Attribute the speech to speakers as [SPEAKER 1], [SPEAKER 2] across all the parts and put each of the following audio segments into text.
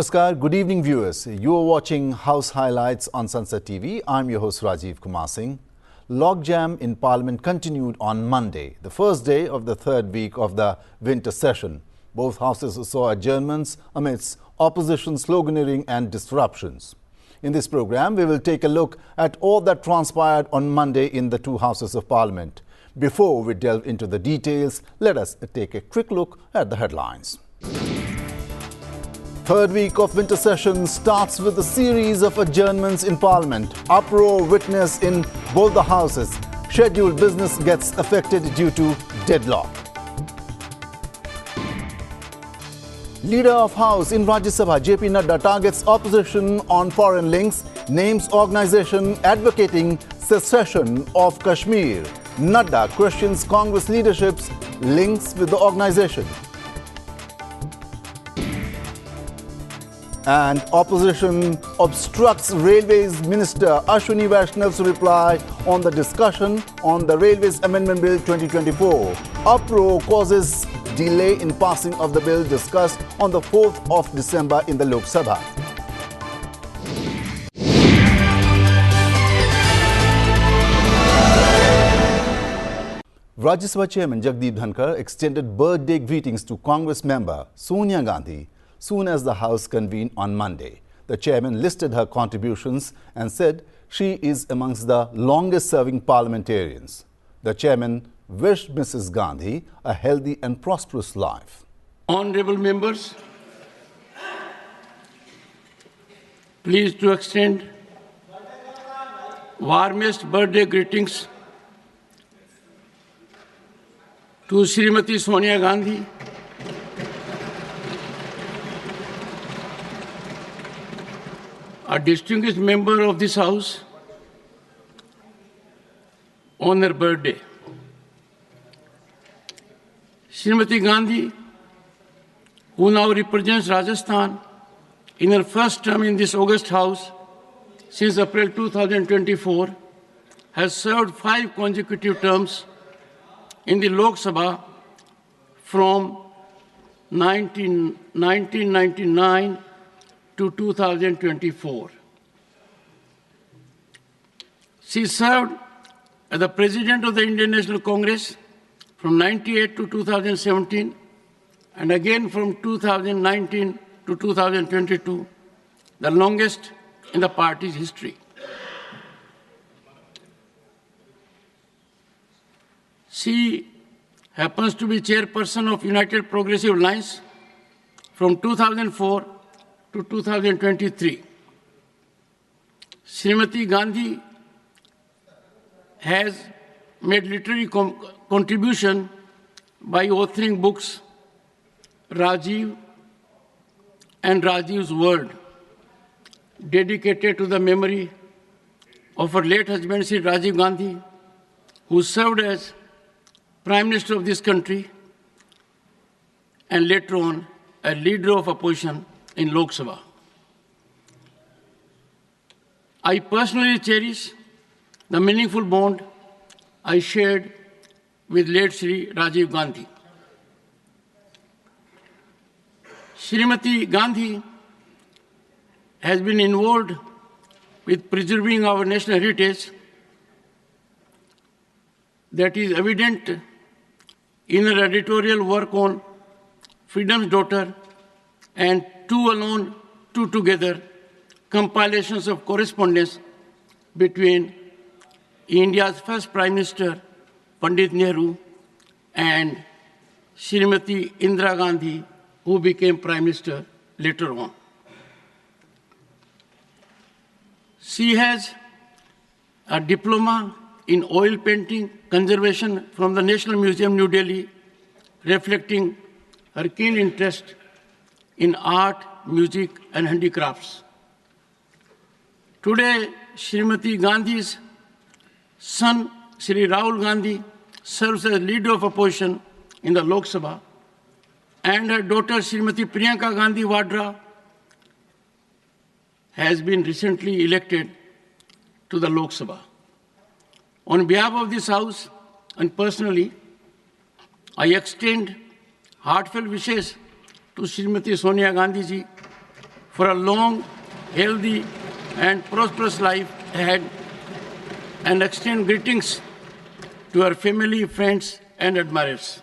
[SPEAKER 1] Namaskar, good evening viewers. You are watching House Highlights on Sunset TV. I'm your host Rajiv Kumar Singh. Logjam in Parliament continued on Monday, the first day of the third week of the winter session. Both houses saw adjournments amidst opposition sloganeering and disruptions. In this program, we will take a look at all that transpired on Monday in the two houses of Parliament. Before we delve into the details, let us take a quick look at the headlines. Third week of winter session starts with a series of adjournments in Parliament. Uproar witnessed in both the houses. Scheduled business gets affected due to deadlock. Leader of House in Rajya Sabha, JP Nadda, targets opposition on foreign links, names organization advocating secession of Kashmir. Nadda questions Congress leadership's links with the organization. And opposition obstructs Railways Minister Ashwini Vaishnav's reply on the discussion on the Railways Amendment Bill 2024. Uproar causes delay in passing of the bill discussed on the 4th of December in the Lok Sabha. Rajya Sabha Chairman Jagdeep Dhankar extended birthday greetings to Congress member Sonia Gandhi soon as the House convened on Monday. The chairman listed her contributions and said she is amongst the longest-serving parliamentarians. The chairman wished Mrs. Gandhi a healthy and prosperous life.
[SPEAKER 2] Honorable members, pleased to extend warmest birthday greetings to Srimati Sonia Gandhi, a distinguished member of this House, on her birthday. Srimati Gandhi, who now represents Rajasthan in her first term in this August House since April 2024, has served 5 consecutive terms in the Lok Sabha from 1999 to 2024. She served as the President of the Indian National Congress from 1998 to 2017 and again from 2019 to 2022, the longest in the party's history. She happens to be chairperson of United Progressive Alliance from 2004 to 2023. Srimati Gandhi has made literary contribution by authoring books Rajiv and Rajiv's World, dedicated to the memory of her late husband Sri Rajiv Gandhi, who served as Prime Minister of this country and later on a leader of opposition in Lok Sabha. I personally cherish the meaningful bond I shared with late Sri Rajiv Gandhi. Srimati Gandhi has been involved with preserving our national heritage that is evident in her editorial work on Freedom's Daughter and Two Alone, Two Together, compilations of correspondence between India's first Prime Minister, Pandit Nehru, and Srimati Indira Gandhi, who became Prime Minister later on. She has a diploma in oil painting conservation from the National Museum, New Delhi, reflecting her keen interest in art, music, and handicrafts. Today, Srimati Gandhi's son, Sri Rahul Gandhi, serves as leader of opposition in the Lok Sabha, and her daughter, Srimati Priyanka Gandhi Vadra, has been recently elected to the Lok Sabha. On behalf of this House and personally, I extend heartfelt wishes to Srimati Sonia Gandhi ji for a long, healthy, and prosperous life ahead, and extend greetings to her family, friends, and admirers.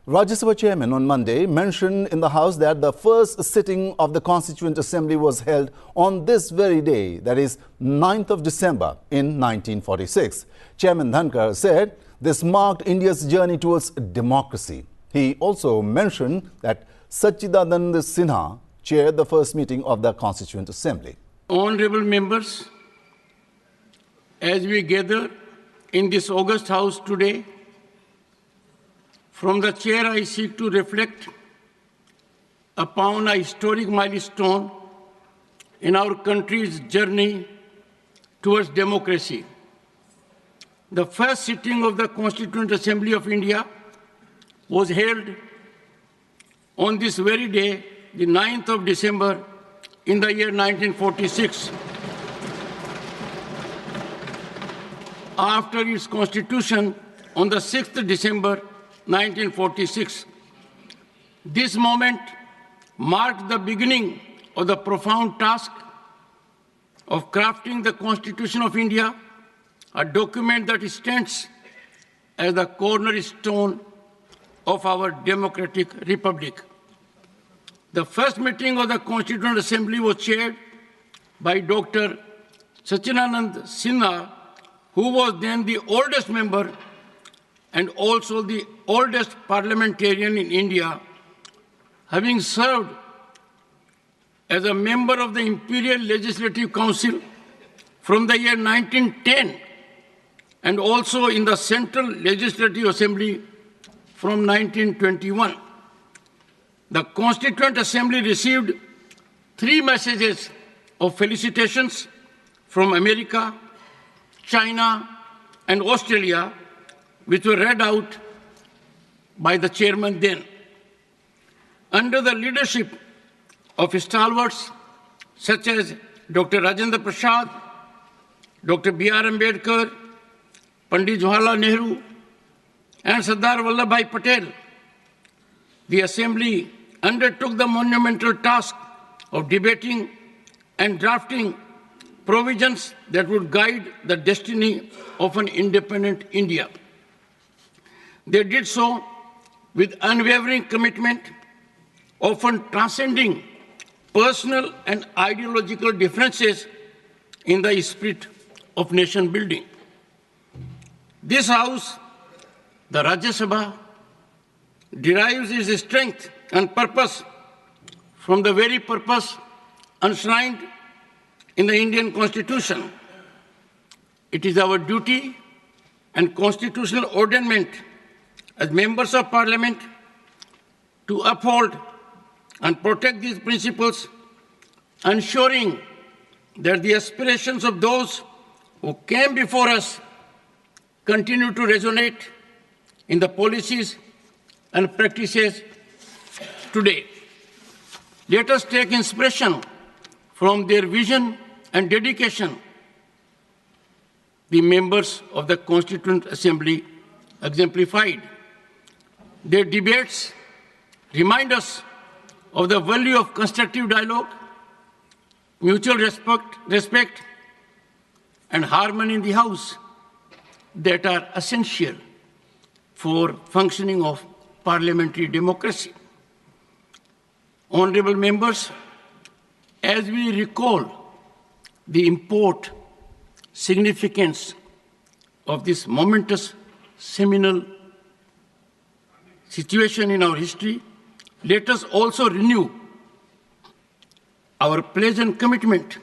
[SPEAKER 1] Rajya Sabha chairman on Monday mentioned in the House that the first sitting of the Constituent Assembly was held on this very day, that is 9th of December in 1946. Chairman Dhankar said this marked India's journey towards democracy. He also mentioned that Sachidanand Sinha chaired the first meeting of the Constituent Assembly.
[SPEAKER 2] Honorable members, as we gather in this august house today, from the chair I seek to reflect upon a historic milestone in our country's journey towards democracy. The first sitting of the Constituent Assembly of India was held on this very day, the 9th of December, in the year 1946. After its constitution on the 6th December 1946. This moment marked the beginning of the profound task of crafting the Constitution of India, a document that stands as the cornerstone of our democratic republic. The first meeting of the Constituent Assembly was chaired by Dr. Sachidanand Sinha, who was then the oldest member and also the oldest parliamentarian in India, having served as a member of the Imperial Legislative Council from the year 1910 and also in the Central Legislative Assembly from 1921. The Constituent Assembly received 3 messages of felicitations from America, China, and Australia, which were read out by the chairman then. Under the leadership of stalwarts such as Dr. Rajendra Prasad, Dr. B.R. Ambedkar, Pandit Jawaharlal Nehru, and Sardar Vallabhbhai Patel, the Assembly undertook the monumental task of debating and drafting provisions that would guide the destiny of an independent India. They did so with unwavering commitment, often transcending personal and ideological differences in the spirit of nation building. This House, the Rajya Sabha, derives its strength and purpose from the very purpose enshrined in the Indian Constitution. It is our duty and constitutional ordainment as members of Parliament to uphold and protect these principles, ensuring that the aspirations of those who came before us continue to resonate in the policies and practices today. Let us take inspiration from their vision and dedication. The members of the Constituent Assembly exemplified. Their debates remind us of the value of constructive dialogue, mutual respect, and harmony in the House that are essential for functioning of parliamentary democracy. Honorable members, as we recall the import, significance of this momentous seminal situation in our history, let us also renew our pledge and commitment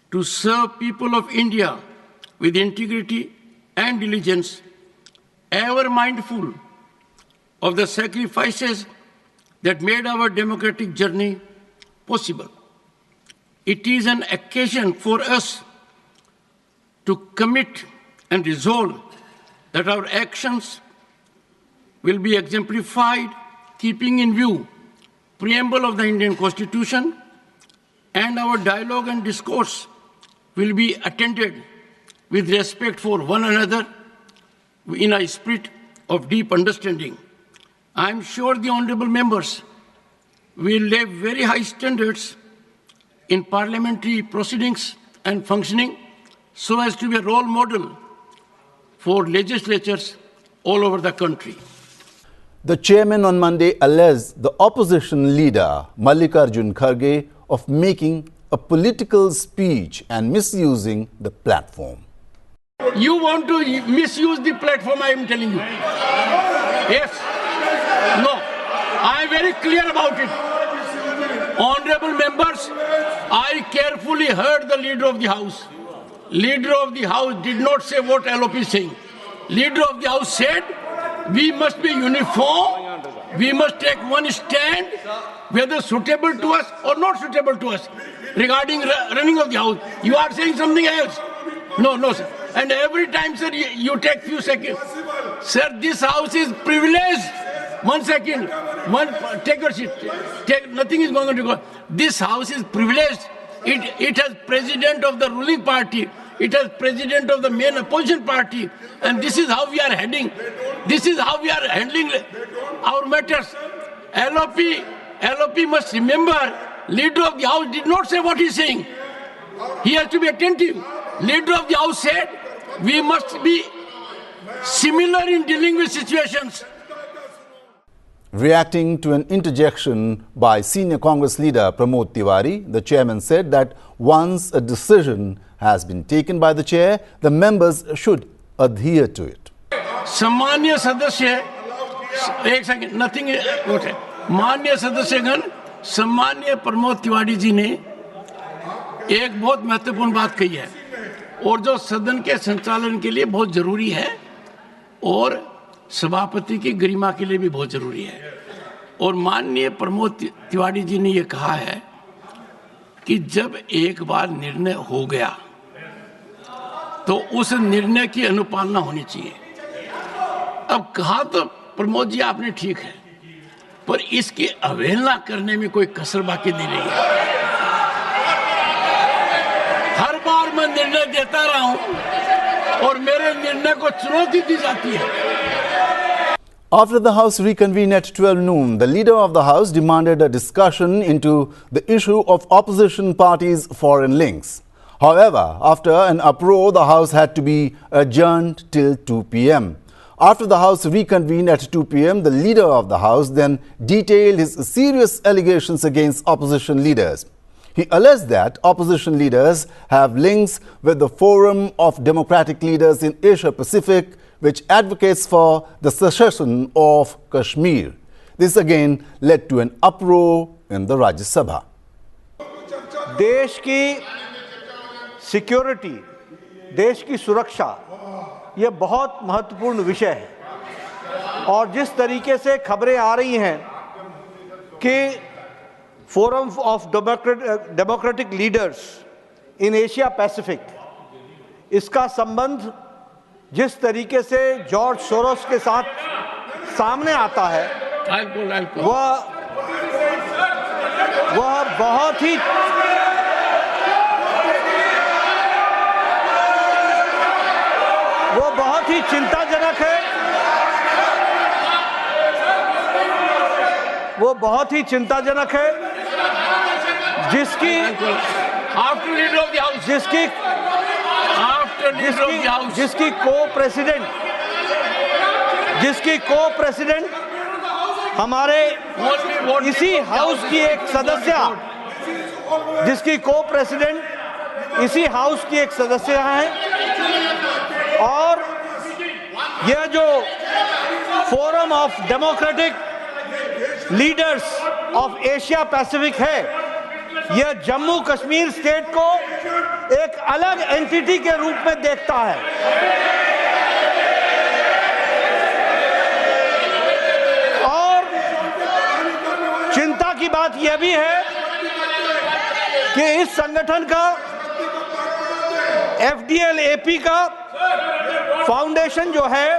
[SPEAKER 2] to serve people of India with integrity and diligence, ever mindful of the sacrifices that made our democratic journey possible. It is an occasion for us to commit and resolve that our actions will be exemplified keeping in view preamble of the Indian Constitution, and our dialogue and discourse will be attended with respect for one another in a spirit of deep understanding. I am sure the honorable members we lay very high standards in parliamentary proceedings and functioning so as to be a role model for legislatures all over the country.
[SPEAKER 1] The chairman on Monday alleged the opposition leader, Mallikarjun Kharge, of making a political speech and misusing the platform.
[SPEAKER 2] You want to misuse the platform, I am telling you. Yes. No. I am very clear about it. Honorable members, I carefully heard the Leader of the House. Leader of the House did not say what LOP is saying. Leader of the House said, we must be uniform, we must take one stand, whether suitable to us or not suitable to us, regarding running of the House. You are saying something else. No, sir. And every time, sir, you take few seconds. Sir, this House is privileged. 1 second. Take your seat. Nothing is going to go. This House is privileged. It has president of the ruling party. It has president of the main opposition party. And this is how we are heading. This is how we are handling our matters. LOP must remember, Leader of the House did not say what he is saying. He has to be attentive. Leader of the House said, we must be similar in dealing with situations.
[SPEAKER 1] Reacting to an interjection by senior Congress leader Pramod Tiwari, the chairman said that once a decision has been taken by the chair, the members should adhere to it.
[SPEAKER 2] सम्मान्य सदस्य, एक second, nothing what है, माननीय सदस्यगण, सम्मान्य प्रमोद तिवारी जी ने एक बहुत महत्वपूर्ण बात कही है और जो सदन के संचालन के लिए बहुत जरूरी है और सभापति की गरिमा के लिए भी बहुत जरूरी है। और माननीय प्रमोद तिवारी जी ने ये कहा है कि जब एक बार निर्णय हो गया तो उस निर्णय की अनुपालना होनी चाहिए। अब कहा तो प्रमोद जी आपने ठीक है, पर इसकी अवहेलना करने में कोई कसर बाकी नहीं रही है। हर बार मैं निर्णय देता रहा हूं और मेरे निर्णय को चुनौती दी जाती है।
[SPEAKER 1] After the House reconvened at 12 noon, the Leader of the House demanded a discussion into the issue of opposition parties' foreign links. However, after an uproar, the House had to be adjourned till 2 p.m. After the House reconvened at 2 p.m., the Leader of the House then detailed his serious allegations against opposition leaders. He alleged that opposition leaders have links with the Forum of Democratic Leaders in Asia Pacific, which advocates for the secession of Kashmir. This again led to an uproar in the Rajya Sabha.
[SPEAKER 3] देश की security, देश की सुरक्षा, ये बहुत महत्वपूर्ण विषय है और जिस तरीके से खबरें आ रही हैं कि forum of democratic leaders in Asia Pacific, इसका संबंध जिस तरीके से जॉर्ज सोरोस के साथ सामने आता है, वह बहुत ही चिंताजनक है। वो बहुत ही चिंताजनक है जिसकी को प्रेसिडेंट हमारे इसी हाउस की एक सदस्य, जिसकी को प्रेसिडेंट इसी हाउस की एक सदस्य है। और यह जो forum of democratic leaders of Asia Pacific है, यह जम्मू कश्मीर स्टेट को एक अलग एंटिटी के रूप में देखता है। और चिंता की बात यह भी है कि इस संगठन का FDL-AP का फाउंडेशन जो है,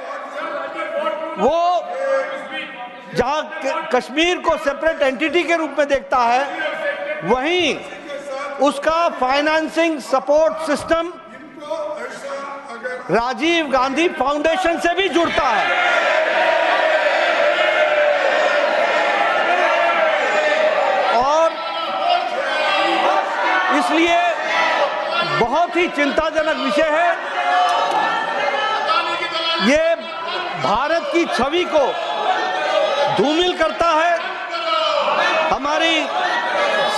[SPEAKER 3] वो जहां कश्मीर को सेपरेट एंटिटी के रूप में देखता है, वहीं उसका financing support system Rajiv Gandhi foundation से भी जुड़ता है। इसलिए बहुत ही चिंताजनक विषय है। ये भारत की छवि को धूमिल करता है, हमारी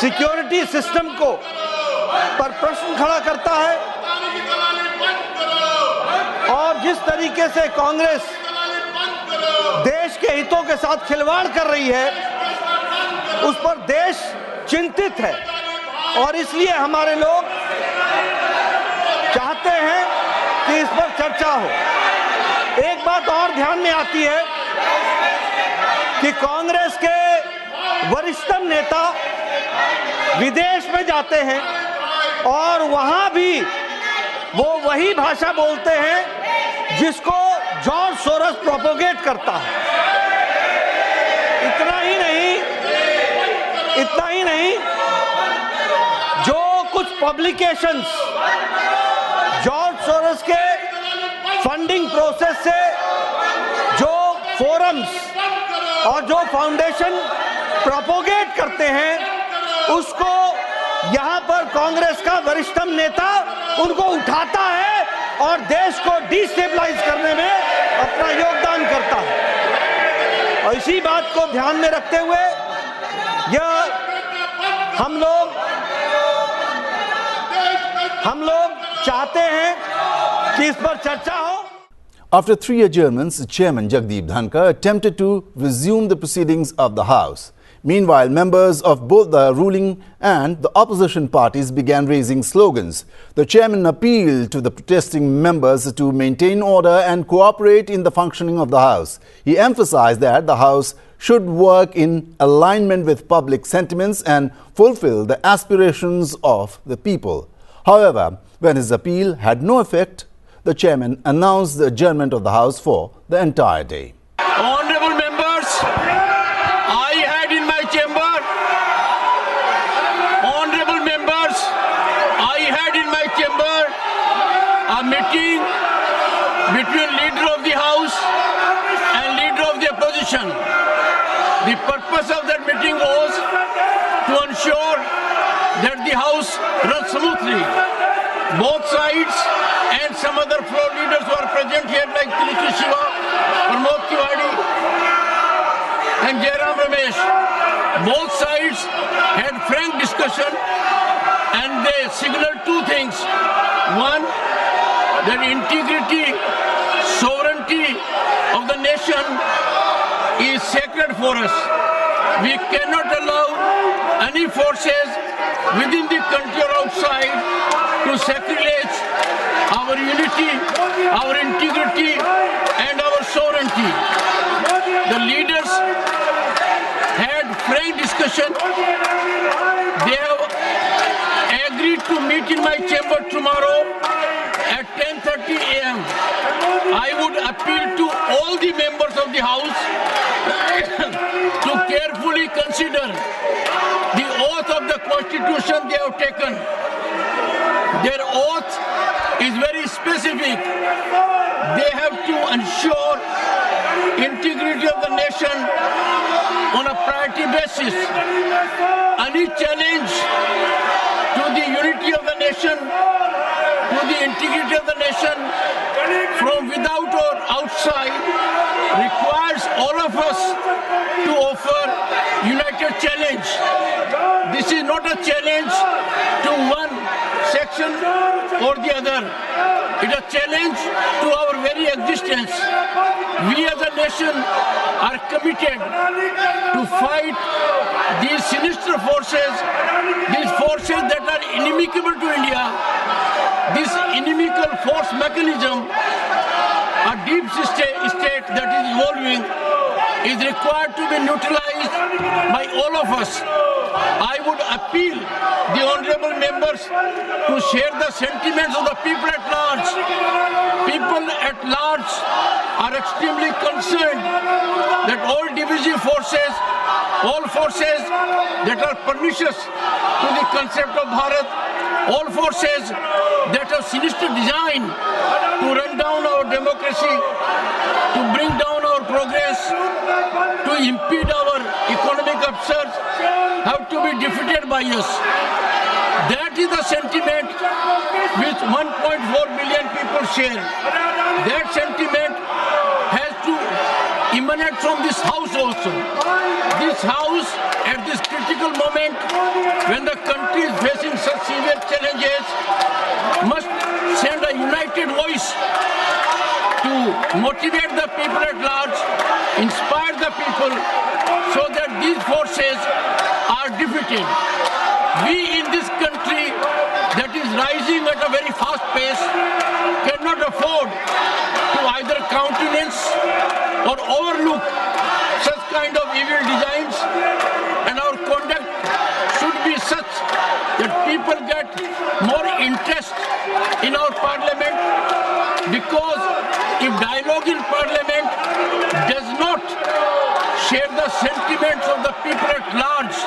[SPEAKER 3] सिक्योरिटी सिस्टम को पर प्रश्न खड़ा करता है और जिस तरीके से कांग्रेस देश के हितों के साथ खिलवाड़ कर रही है उस पर देश चिंतित है और इसलिए हमारे लोग चाहते हैं कि इस पर चर्चा हो। एक बात और ध्यान में आती है कि कांग्रेस के वरिष्ठतम नेता विदेश में जाते हैं और वहां भी वो वही भाषा बोलते हैं जिसको जॉर्ज सोरोस प्रोपोगेट करता है। इतना ही नहीं, जो कुछ पब्लिकेशंस जॉर्ज सोरोस के फंडिंग प्रोसेस से जो फोरम्स और जो फाउंडेशन प्रोपोगेट करते हैं उसको यहां पर कांग्रेस का वरिष्ठतम नेता उनको उठाता है और देश को डिस्टेबलाइज करने में अपना योगदान करता है। और इसी बात को ध्यान में रखते हुए यह हम लोग चाहते हैं कि इस पर चर्चा हो।
[SPEAKER 1] After 3 adjournments, Chairman Jagdeep Dhankar attempted to resume the proceedings of the House. Meanwhile, members of both the ruling and the opposition parties began raising slogans. The chairman appealed to the protesting members to maintain order and cooperate in the functioning of the House. He emphasized that the House should work in alignment with public sentiments and fulfill the aspirations of the people. However, when his appeal had no effect, the chairman announced the adjournment of the House for the entire day.
[SPEAKER 2] Honorable members, I had in my chamber, honorable members, I had in my chamber a meeting between leader of the House and leader of the opposition. The purpose of that meeting was to ensure that the House runs smoothly. Both sides and some other floor leaders who are present here like Tilakri Shiva, Pramod Tiwari and Jairam Ramesh. Both sides had frank discussion and they signaled two things. One, that integrity, sovereignty of the nation is sacred for us. We cannot allow any forces within the country or outside to sacrilege our unity, our integrity and our sovereignty. The leaders had frank discussion. They have agreed to meet in my chamber tomorrow at 10:30 a.m. I would appeal to all the members of the House to carefully consider the oath of the Constitution they have taken. Their oath is very specific. They have to ensure integrity of the nation on a priority basis. Any challenge to the unity of the nation, to the integrity of the nation from without or outside requires all of us to offer united challenge. This is not a challenge to one section or the other. It is a challenge to our very existence. We as a nation are committed to fight these sinister forces, these forces that are inimical to India. This inimical force mechanism, a deep state that is evolving, is required to be neutralized by all of us. I would appeal the honorable members to share the sentiments of the people at large. People at large are extremely concerned that all divisive forces, all forces that are pernicious to the concept of Bharat, all forces that have sinister design to run down our democracy, to bring down our progress, to impede our economic upsurge, have to be defeated by us. That That is the sentiment which 1.4 billion people share. That sentiment has to emanate from this house also. This house, at this critical moment, when the country is facing such severe challenges, must send a united voice to motivate the people at large, inspire the people, so that these forces are defeated. We in this country that is rising at a very fast pace cannot afford to either countenance or overlook such kind of evil designs, and our conduct should be such that people get more interest in our parliament, because if dialogue in parliament does not share the sentiments of the people at large,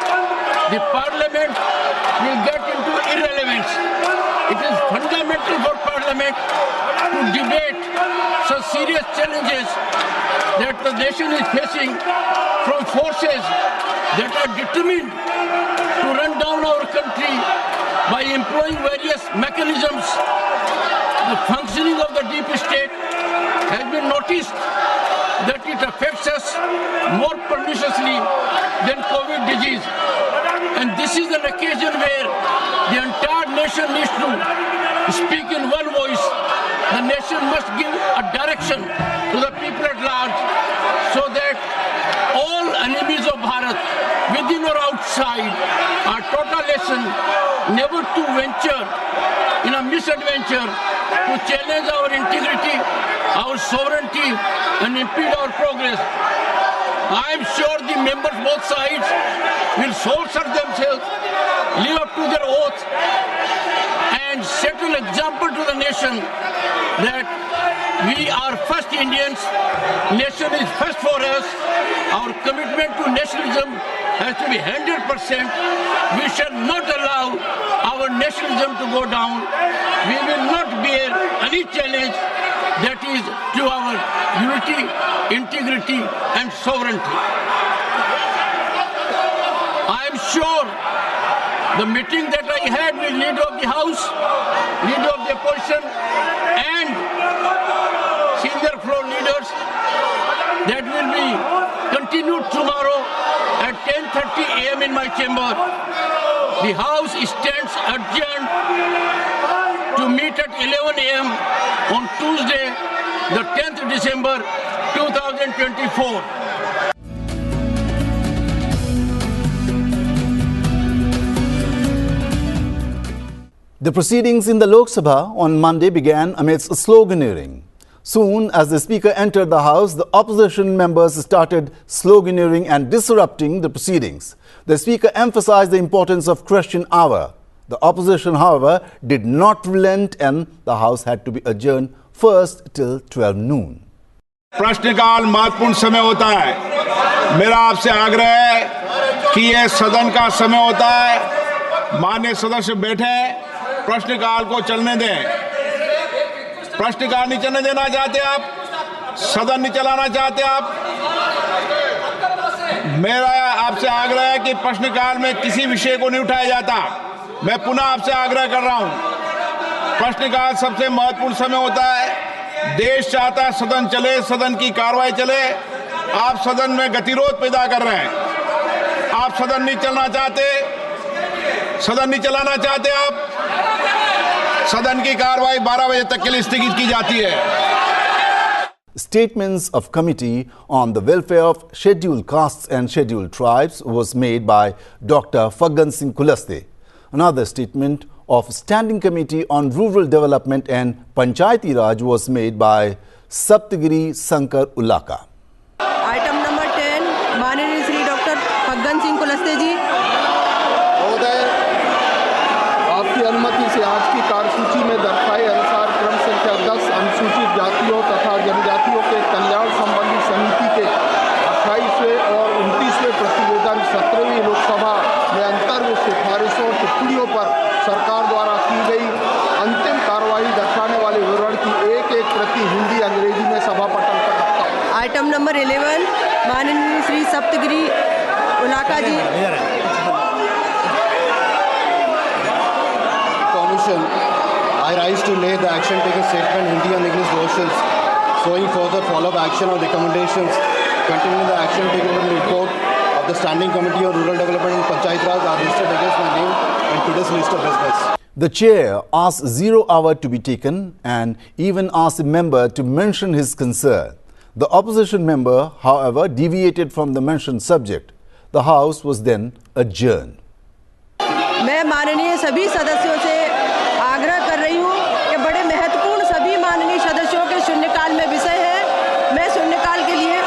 [SPEAKER 2] the parliament will get into irrelevance. It is fundamental for parliament to debate such serious challenges that the nation is facing from forces that are determined to run down our country by employing various mechanisms. The functioning of the deep state has been noticed that it affects us more perniciously than COVID disease. And this is an occasion where the entire nation needs to speak in one voice. The nation must give a direction to the people at large, so that all enemies of Bharat, within or outside, are taught a lesson never to venture in a misadventure to challenge our integrity, our sovereignty, and impede our progress. I am sure the members both sides will soul search themselves, live up to their oath, and set an example to the nation that we are first Indians, nation is first for us, our commitment to nationalism has to be 100%. We shall not allow our nationalism to go down. We will not bear any challenge that is to our unity, integrity, and sovereignty. I am sure the meeting that I had with leader of the House, leader of the opposition, and senior floor leaders, that will be continued tomorrow at 10:30 a.m. in my chamber. The House stands adjourned to meet at 11 a.m. on Tuesday, the 10th December 2024.
[SPEAKER 1] The proceedings in the Lok Sabha on Monday began amidst sloganeering. Soon as the Speaker entered the House, the opposition members started sloganeering and disrupting the proceedings. The Speaker emphasized the importance of question hour. The opposition, however, did not relent, and the House had to be adjourned first till 12 noon.
[SPEAKER 4] प्रश्नकाल महत्वपूर्ण समय होता है। मेरा आपसे आग्रह है कि यह सदन का समय होता है। माननीय सदस्य बैठे, प्रश्नकाल को चलने दें। प्रश्नकाल नहीं चलने देना चाहते आप, सदन नहीं चलाना चाहते आप। मेरा आपसे आग्रह है कि प्रश्नकाल में किसी विषय को नहीं उठाया जाता। मैं पुनः आपसे आग्रह कर रहा हूं, प्रश्नकाल सबसे महत्वपूर्ण समय होता है। देश चाहता है सदन चले, सदन की कार्रवाई चले। आप सदन में गतिरोध पैदा कर रहे हैं। आप सदन नहीं चलना चाहते, सदन नहीं चलाना चाहते आप। सदन की कार्रवाई 12 बजे तक के लिए स्थगित की जाती है।
[SPEAKER 1] Statements of Committee on the Welfare of Scheduled Castes and Scheduled Tribes was made by Dr. Phaggan Singh Kulaste. Another statement of Standing Committee on Rural Development and Panchayati Raj was made by Saptagiri Sankar Ulaka.
[SPEAKER 5] Item number 10, माननीय Shri doctor Faggan Singh Kulaste जी।
[SPEAKER 6] महोदय, आपकी अनुमति से आज की कार्यसूची में दर्शाए अनुसार क्रम संख्या 10 अनुसूचित जातियों तथा जनजातियों के कल्याण संबंधी समिति के 28वें और 29वें प्रतिवेदन 17वीं लोकसभा में अंतर्गत सिफारिशों और टिप्पणियों पर सरकार द्वारा की गई अंतिम कार्रवाई दर्शाने वाले विवरण की एक प्रति हिंदी अंग्रेजी में सभा पटल पर रखता हूं।
[SPEAKER 5] आइटम नंबर 11, माननीय श्री सप्तगिरी उलाका जी।
[SPEAKER 7] rise to lay the action taken statement Hindi and English versions showing further follow-up action on recommendations contained in the action taken in the report of the Standing Committee on Rural Development and Panchayat Raj are listed against my name in today's list of business.
[SPEAKER 1] The chair asked 0 hour to be taken and even asked a member to mention his concern. The opposition member, however, deviated from the mentioned subject. The House was then adjourned.
[SPEAKER 5] मैं माननीय सभी सदस्यों से आग्रह कर रही हूं कि बड़े महत्वपूर्ण सभी माननीय सदस्यों के शून्यकाल में विषय है। मैं शून्यकाल के लिए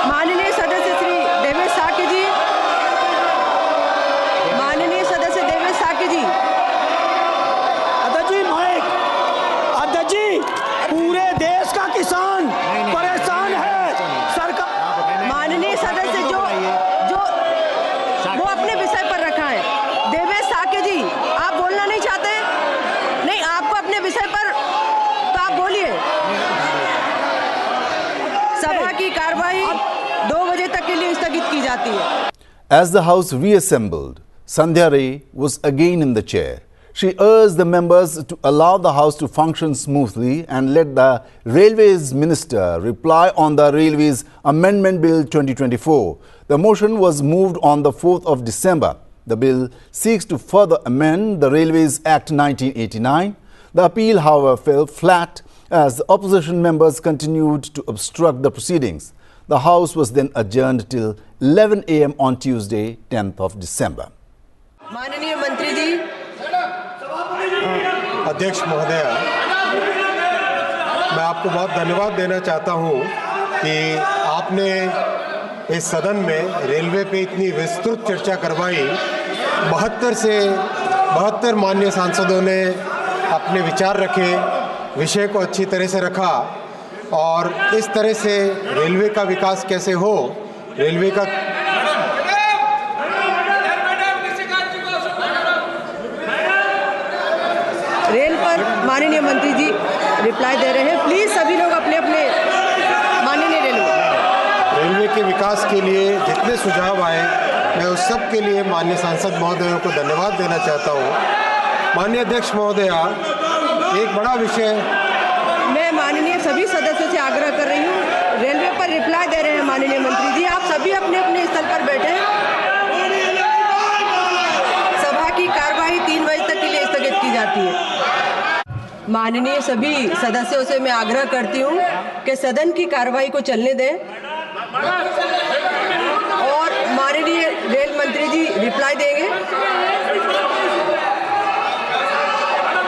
[SPEAKER 5] माननीय सदस्य श्री देवेश साके जी, माननीय सदस्य देवेश साके जी,
[SPEAKER 3] अध्यक्ष जी माइक, अध्यक्ष जी पूरे देश का किसान परेशान है। सरकार
[SPEAKER 5] माननीय सदस्य जो वो अपने विषय पर रखा है। देवेश साके जी, आप बोलना नहीं चाहते? नहीं, आपको अपने विषय पर तो आप बोलिए। सभा की कार्यवाही 2 बजे तक के लिए स्थगित की जाती है।
[SPEAKER 1] As the House reassembled, Sandhya Ray was again in the chair. She urged the members to allow the House to function smoothly and let the Railways Minister reply on the Railways Amendment Bill 2024. The motion was moved on the 4th of December. The bill seeks to further amend the Railways Act 1989. The appeal, however, fell flat as the opposition members continued to obstruct the proceedings. The House was then adjourned till 11 a.m. on Tuesday, 10th of December.
[SPEAKER 5] माननीय मंत्री जी,
[SPEAKER 8] अध्यक्ष महोदय, मैं आपको बहुत धन्यवाद देना चाहता हूं कि आपने इस सदन में रेलवे पे इतनी विस्तृत चर्चा करवाई। 72 माननीय सांसदों ने अपने विचार रखे, विषय को अच्छी तरह से रखा और इस तरह से रेलवे का विकास कैसे हो, रेलवे का
[SPEAKER 5] रेल पर माननीय मंत्री जी रिप्लाई दे रहे हैं। प्लीज सभी लोग अपने अपने माननीय
[SPEAKER 8] रेलवे के विकास के लिए जितने सुझाव आए, मैं उस सब के लिए माननीय सांसद महोदयों को धन्यवाद देना चाहता हूँ। माननीय अध्यक्ष महोदया, एक बड़ा विषय
[SPEAKER 5] मैं माननीय सभी सदस्यों से आग्रह कर रही हूँ। रेलवे पर रिप्लाई दे रहे हैं माननीय मंत्री जी, आप सभी अपने अपने स्थल पर बैठे। सभा की कार्यवाही 3 बजे तक के लिए स्थगित की जाती है। माननीय सभी सदस्यों से मैं आग्रह करती हूँ कि सदन की कार्यवाही को चलने दें और माननीय रेल मंत्री जी रिप्लाई देंगे।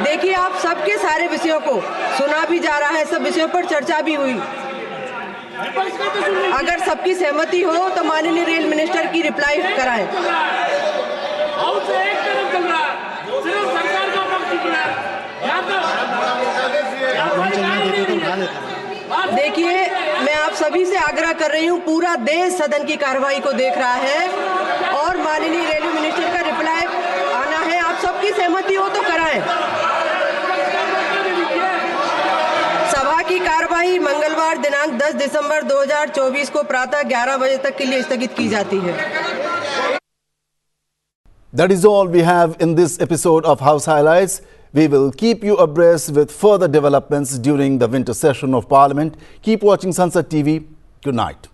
[SPEAKER 5] देखिए, आप सबके सारे विषयों को सुना भी जा रहा है, सब विषयों पर चर्चा भी हुई। अगर सबकी सहमति हो तो माननीय रेल मिनिस्टर की रिप्लाई कराएं। देखिए, मैं आप सभी से आग्रह कर रही हूँ, पूरा देश सदन की कार्रवाई को देख रहा है और माननीय रेलवे मिनिस्टर का रिप्लाई आना है। आप सबकी सहमति हो तो कराएं। सभा की कार्यवाही मंगलवार दिनांक 10 दिसंबर 2024 को प्रातः 11 बजे तक के लिए स्थगित की जाती है।
[SPEAKER 1] That is all we have in this episode of House Highlights. We will keep you abreast with further developments during the winter session of Parliament. Keep watching Sansad TV. Good night.